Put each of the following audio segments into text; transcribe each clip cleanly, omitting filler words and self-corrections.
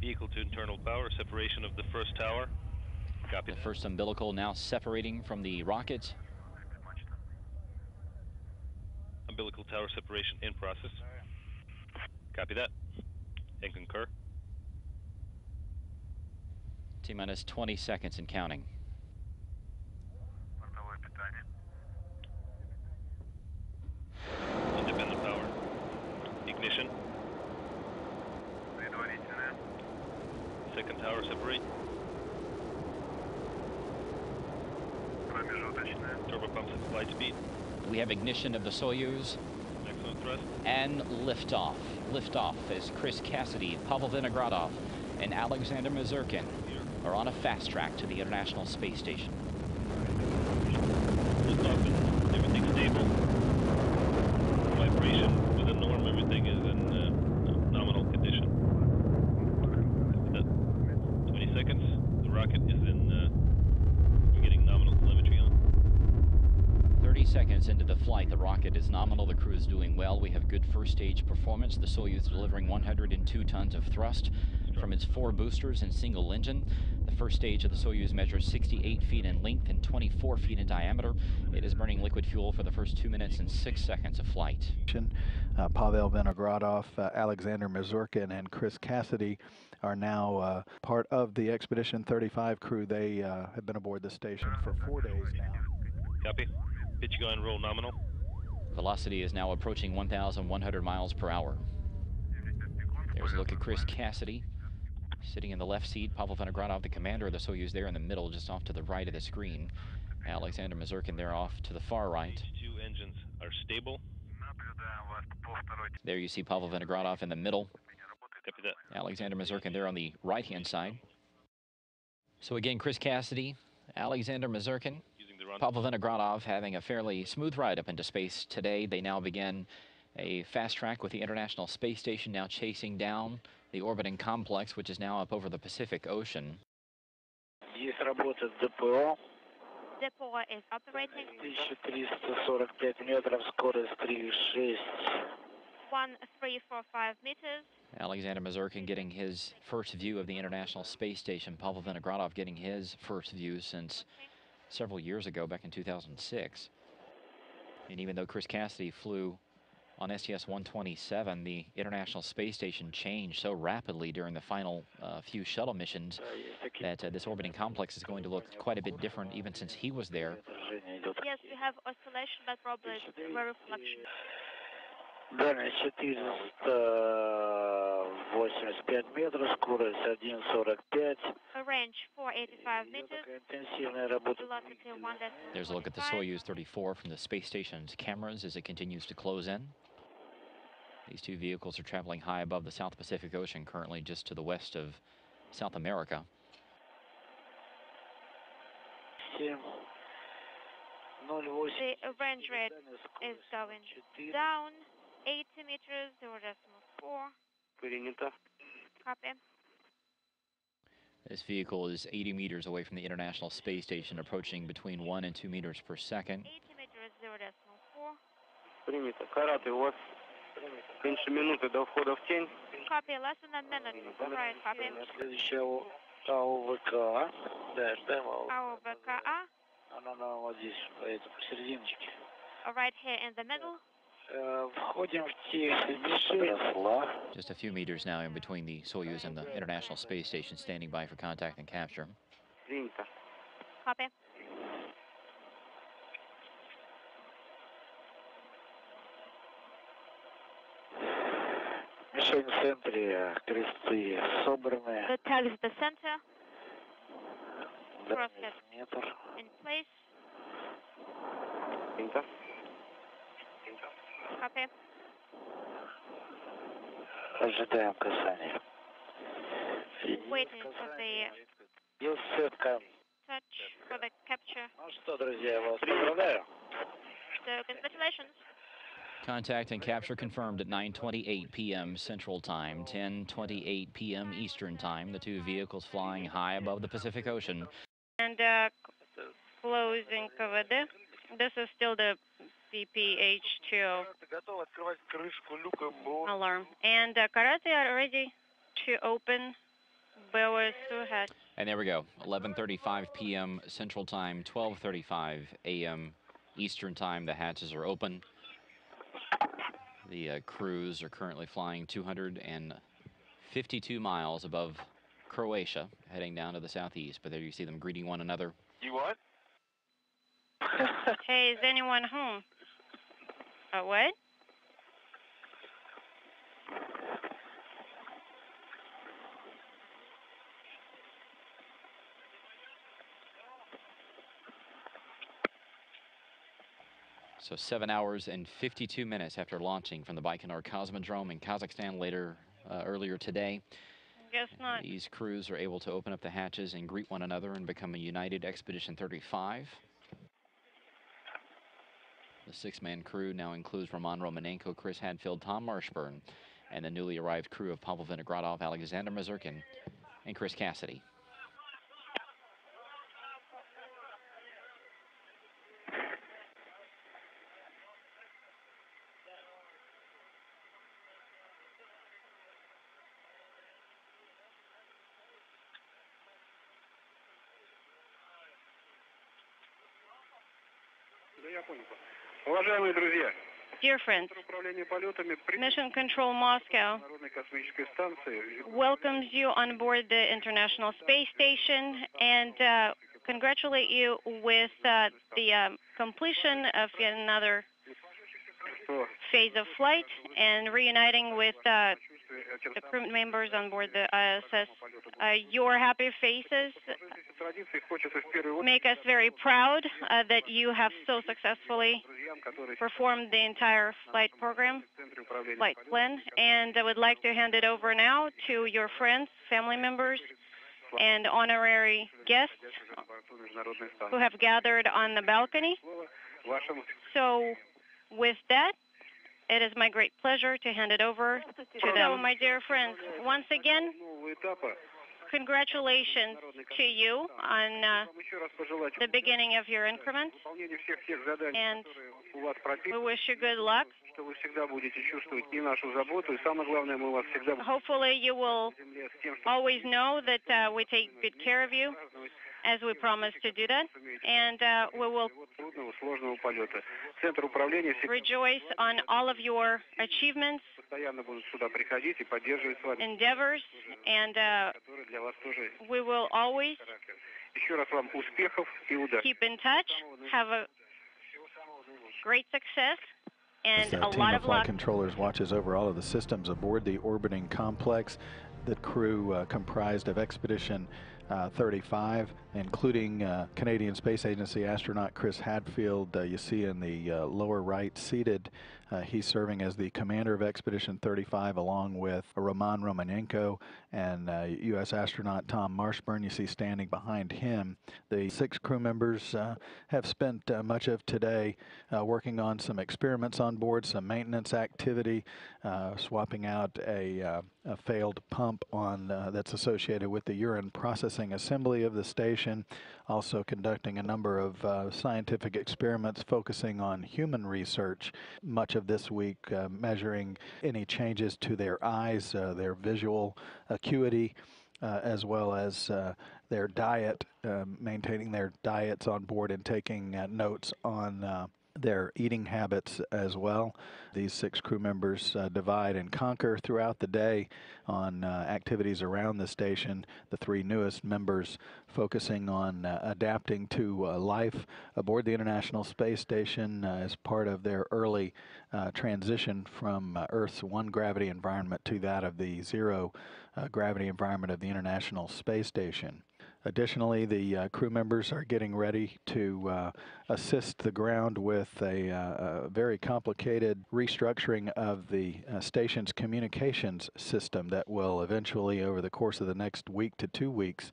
Vehicle to internal power, separation of the first tower. Copy. The first umbilical now separating from the rocket. Umbilical tower separation in process. Copy that. And concur. T-minus 20 seconds and counting. Independent power. Ignition. Second tower separate. Turbo pumps at flight speed. We have ignition of the Soyuz. Maximum thrust. And liftoff. Liftoff as Chris Cassidy, Pavel Vinogradov, and Alexander Mazurkin are on a fast track to the International Space Station. Liftoff and everything's stable. Vibration with a norm, everything is in nominal condition. 20 seconds. The rocket is in, we're getting nominal telemetry on. 30 seconds into the flight, the rocket is nominal. The crew is doing well. We have good first stage performance. The Soyuz delivering 102 tons of thrust from its 4 boosters and single engine. The first stage of the Soyuz measures 68 feet in length and 24 feet in diameter. It is burning liquid fuel for the first 2 minutes and 6 seconds of flight. Pavel Vinogradov, Alexander Mazurkin, and Chris Cassidy are now part of the Expedition 35 crew. They have been aboard the station for 4 days now. Copy. Pitch going, roll nominal. Velocity is now approaching 1,100 miles per hour. There's a look at Chris Cassidy, sitting in the left seat. Pavel Vinogradov, the commander of the Soyuz, there in the middle, just off to the right of the screen. Alexander Mazurkin there off to the far right. Two engines are stable. There you see Pavel Vinogradov in the middle. Copy that. Alexander Mazurkin there on the right-hand side. So again, Chris Cassidy, Alexander Mazurkin, Pavel Vinogradov having a fairly smooth ride up into space today. They now begin a fast track with the International Space Station now chasing down the orbiting complex, which is now up over the Pacific Ocean. Depot is operating. 1345 метров, скорость 3,6. 1345 meters. Alexander Mazurkin getting his first view of the International Space Station. Pavel Vinogradov getting his first view since several years ago, back in 2006. And even though Chris Cassidy flew on STS-127, the International Space Station changed so rapidly during the final few shuttle missions that this orbiting complex is going to look quite a bit different even since he was there. Yes, we have oscillation, but probably it's very reflection. Дальность 485 метров, скорость 1,45. A range 485 meters. Интенсивная работа. Velocity 1.5. There's a look at the Soyuz 34 from the space station's cameras as it continues to close in. These two vehicles are traveling high above the South Pacific Ocean, currently just to the west of South America. The range rate is going down 80 meters, 0.4. Copy. This vehicle is 80 meters away from the International Space Station, approaching between 1 and 2 meters per second. 80 meters, 0.4. Принято. Караты, у вас меньше минуты до входа в тень. Copy, less than a minute. Right, copy. Следующая АОВК. Да, ждем АОВК. АОВК. Она вот здесь, это посерединочке. Right here in the middle. Входим в тень. Just a few meters now in between the Soyuz and the International Space Station, standing by for contact and capture. Принято. Copy. Мишень в центре, кресты собраны. The tag is the center. Crosshead Метр. in place. Принято. Copy. Ожидаем касания. Waiting for the Есть сетка. touch for the capture. Ну что, друзья, я вас поздравляю. So congratulations. Contact and capture confirmed at 9:28 p.m. Central Time, 10:28 p.m. Eastern Time. The two vehicles flying high above the Pacific Ocean. And closing KVD. This is still the PPH2 alarm. And Karate are ready to open bear with ahead. And there we go, 11:35 p.m. Central Time, 12:35 a.m. Eastern Time. The hatches are open. The crews are currently flying 252 miles above Croatia, heading down to the southeast. But there you see them greeting one another. You what? Hey, is anyone home? What? So 7 hours and 52 minutes after launching from the Baikonur Cosmodrome in Kazakhstan earlier today. Guess not. These crews are able to open up the hatches and greet one another and become a united Expedition 35. The 6-man crew now includes Roman Romanenko, Chris Hadfield, Tom Marshburn, and the newly arrived crew of Pavel Vinogradov, Alexander Mazurkin, and Chris Cassidy. Уважаемые друзья, Dear friends, управление полетами Mission Control Moscow Международной космической станции welcomes you on board the International Space Station and congratulate you with the completion of yet another phase of flight and reuniting with the crew members on board the ISS. Your happy faces make us very proud that you have so successfully performed the entire flight program, flight plan, and I would like to hand it over now to your friends, family members, and honorary guests who have gathered on the balcony. So with that, it is my great pleasure to hand it over to them. So, my dear friends, once again, congratulations to you on the beginning of your increment, and we wish you good luck. Hopefully you will always know that we take good care of you, as we promised to do that, and we will rejoice on all of your achievements, endeavors, and we will always keep in touch, have a great success, and a lot of flight luck. Controllers watches over all of the systems aboard the orbiting complex. The crew comprised of Expedition 35, including Canadian Space Agency astronaut Chris Hadfield. You see in the lower right seated. He's serving as the commander of Expedition 35 along with Roman Romanenko and U.S. astronaut Tom Marshburn. You see standing behind him. The 6 crew members have spent much of today working on some experiments on board, some maintenance activity, swapping out a failed pump on that's associated with the urine processing assembly of the station, also conducting a number of scientific experiments focusing on human research, much of this week measuring any changes to their eyes, their visual acuity, as well as their diet, maintaining their diets on board and taking notes on their eating habits as well. These 6 crew members divide and conquer throughout the day on activities around the station. The 3 newest members focusing on adapting to life aboard the International Space Station as part of their early transition from Earth's 1 gravity environment to that of the 0 gravity environment of the International Space Station. Additionally, the crew members are getting ready to assist the ground with a very complicated restructuring of the station's communications system that will eventually, over the course of the next week to 2 weeks,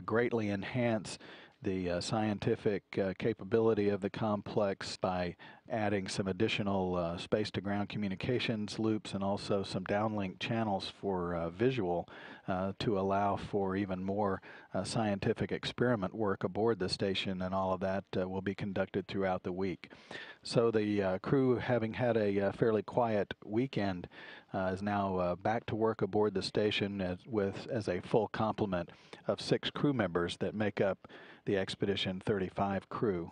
greatly enhance the scientific capability of the complex by adding some additional space-to-ground communications loops and also some downlink channels for visual to allow for even more scientific experiment work aboard the station, and all of that will be conducted throughout the week. So the crew, having had a fairly quiet weekend, is now back to work aboard the station as a full complement of 6 crew members that make up the Expedition 35 crew.